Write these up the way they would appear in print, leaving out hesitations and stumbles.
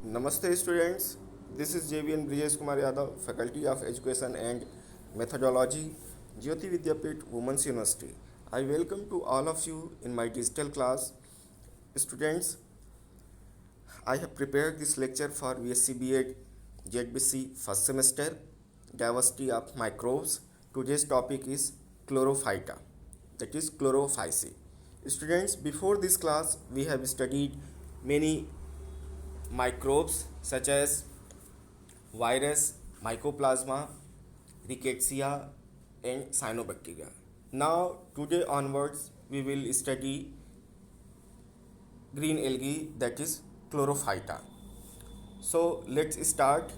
Namaste students, this is JVN Brijesh Kumar Yadav, Faculty of Education and Methodology, Jyoti Vidyapit, Women's University. I welcome to all of you in my digital class. Students, I have prepared this lecture for BSc B.Ed ZBC first semester, Diversity of Microbes. Today's topic is Chlorophyta, that is Chlorophyceae. Students, before this class, we have studied many microbes such as virus, mycoplasma, rickettsia, and cyanobacteria. Now, today onwards, we will study green algae, that is chlorophyta. So, let's start.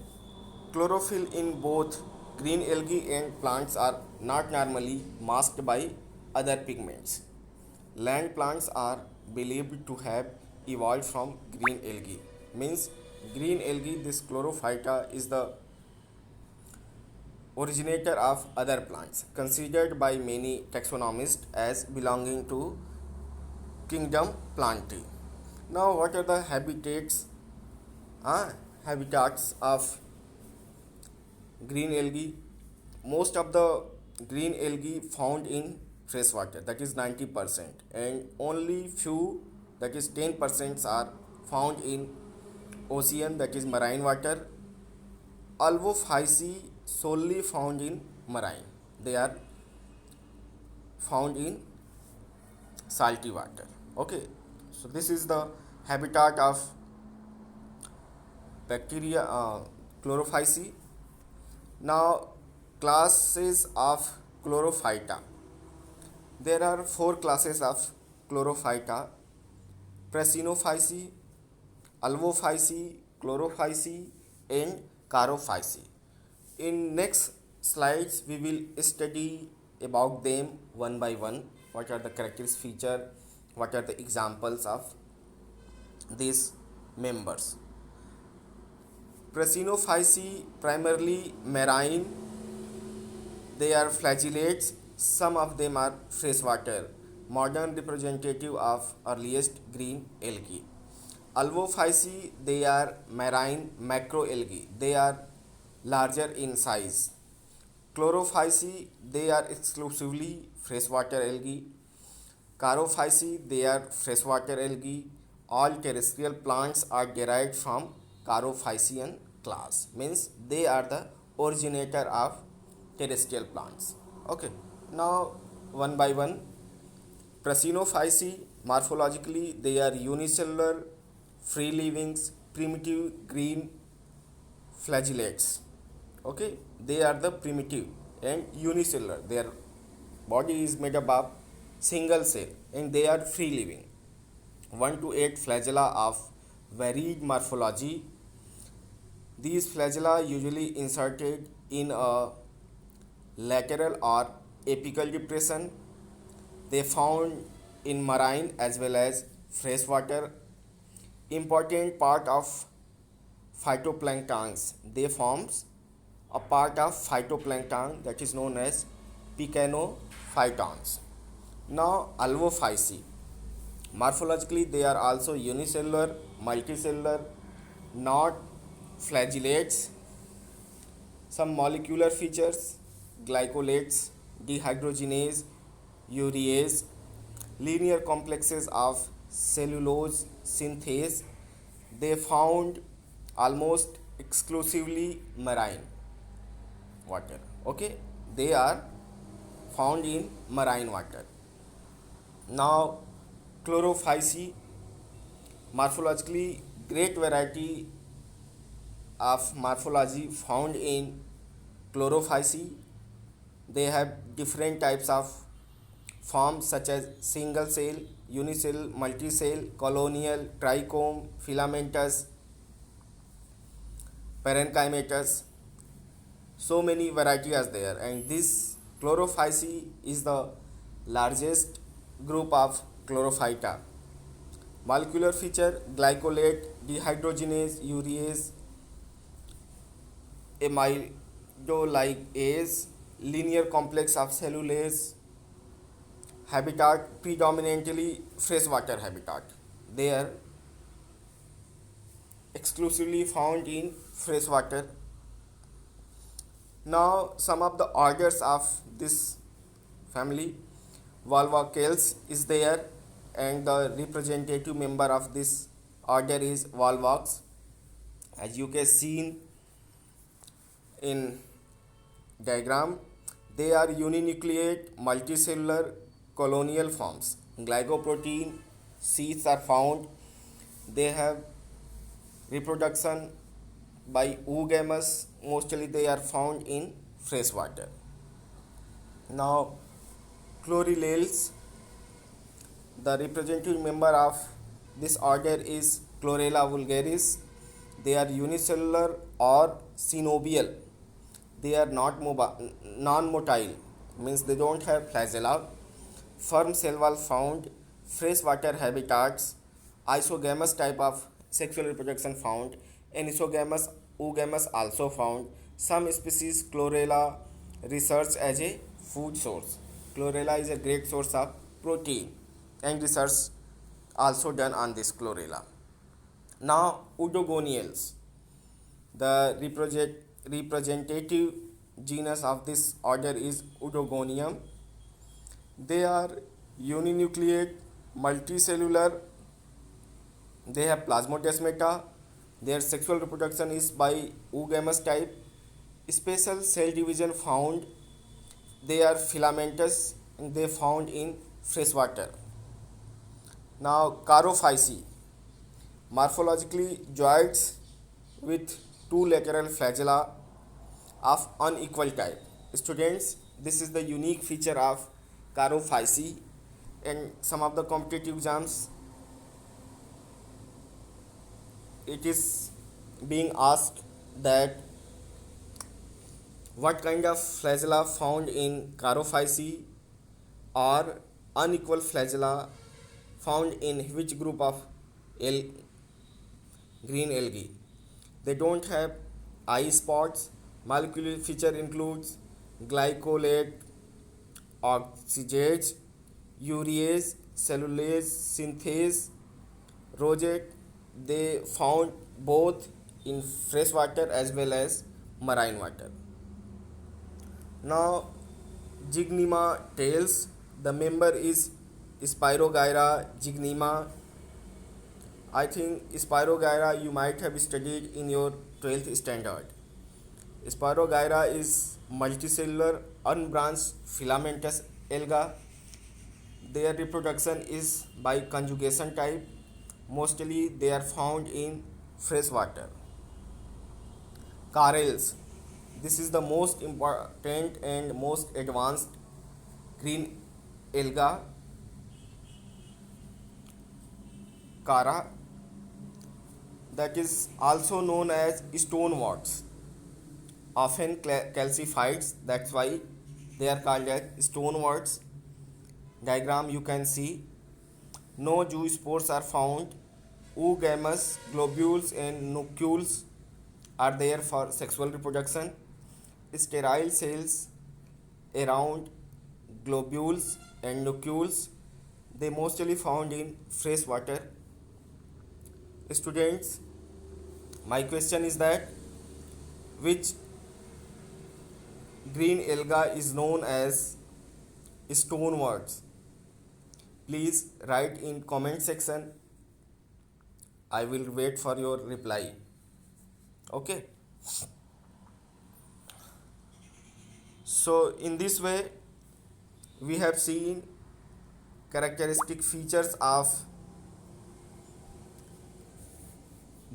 Chlorophyll in both green algae and plants are not normally masked by other pigments. Land plants are believed to have evolved from green algae. Means green algae, this chlorophyta is the originator of other plants, considered by many taxonomists as belonging to kingdom Plantae. Now, what are the habitats of green algae? Most of the green algae found in freshwater, that is 90%, and only few, that is 10%, are found in ocean, that is marine water. Albophyceae solely found in marine. They are found in salty water. Okay, so this is the habitat of bacteria, chlorophyceae. Now, classes of chlorophyta. There are four classes of chlorophyta: Prasinophyceae, Albophyceae, Chlorophyceae, and Charophyceae. In next slides, we will study about them one by one. What are the characteristic feature? What are the examples of these members? Prasinophyceae primarily marine. They are flagellates. Some of them are freshwater, modern representative of earliest green algae. Albophyceae, they are marine macroalgae. They are larger in size. Chlorophyceae, they are exclusively freshwater algae. Charophyceae, they are freshwater algae. All terrestrial plants are derived from Charophycean class. Means they are the originator of terrestrial plants. Okay. Now, one by one. Prasinophyceae, morphologically, they are unicellular, free livings, primitive green flagellates. Okay, they are the primitive and unicellular. Their body is made up of single cell and they are free living. 1 to 8 flagella of varied morphology. These flagella usually inserted in a lateral or apical depression. They found in marine as well as freshwater. Important part of phytoplanktons. They forms a part of phytoplankton that is known as pycnophytons. Now, Albophyceae. Morphologically, they are also unicellular, multicellular, not flagellates. Some molecular features: glycolates, dehydrogenase, urease, linear complexes of cellulose synthase. They found almost exclusively marine water. Okay, they are found in marine water. Now, Chlorophyceae, morphologically, great variety of morphology found in Chlorophyceae. They have different types of forms such as single cell, unicell, multicell, colonial, trichome, filamentous, parenchymatous. So many varieties are there, and this Chlorophyceae is the largest group of Chlorophyta. Molecular feature: glycolate, dehydrogenase, urease, amidolase, linear complex of cellulase. Habitat predominantly freshwater habitat. There exclusively found in freshwater. Now some of the orders of this family, Volvocales is there, and the representative member of this order is Volvox. As you can see in diagram, they are uninucleate multicellular colonial forms. Glycoprotein seeds are found. They have reproduction by oogamous. Mostly they are found in freshwater. Now chlorellales, the representative member of this order is Chlorella vulgaris. They are unicellular or synovial. They are not non-motile, means they don't have flagella. Firm cell wall found. Freshwater habitats. Isogamous type of sexual reproduction found. Anisogamous, oogamous also found. Some species chlorella research as a food source. Chlorella is a great source of protein, and research also done on this chlorella. Now Udogoniales, the representative genus of this order is Udogonium. They are uninucleate multicellular. They have plasmodesmata. Their sexual reproduction is by oogamous type. Special cell division found. They are filamentous and they found in freshwater. Now Charophyceae, morphologically zoids with two lateral flagella of unequal type. Students, this is the unique feature of Charophyceae, and some of the competitive exams it is being asked that what kind of flagella found in Charophyceae, or unequal flagella found in which group of green algae. They don't have eye spots. Molecular feature includes glycolate, oxygenase, urease, cellulase synthase, rosette. They found both in freshwater as well as marine water. Now Zygnema tails, the member is Spirogyra zygnema. I think Spirogyra you might have studied in your 12th standard. Spirogyra is multicellular unbranched filamentous alga. Their reproduction is by conjugation type. Mostly they are found in freshwater. Corals, this is the most important and most advanced green alga. Cara, that is also known as stoneworts, often calcified, that's why they are called as stoneworts. Diagram you can see, no zoospores are found. Oogamous globules and nucleus are there for sexual reproduction. Sterile cells around globules and nucleus, they mostly found in freshwater. Students, my question is that which green alga is known as stoneworts? Please write in comment section. I will wait for your reply. Okay. So in this way we have seen characteristic features of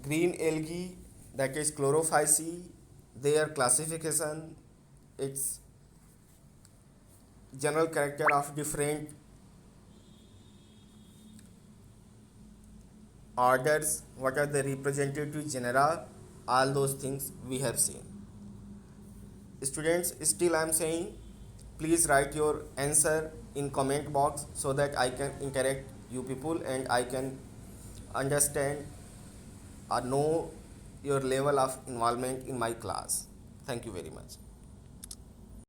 green algae, that is Chlorophyceae, their classification, its general character of different orders, what are the representative genera, all those things we have seen. Students, still I am saying please write your answer in comment box so that I can interact you people and I can understand or know your level of involvement in my class. Thank you very much.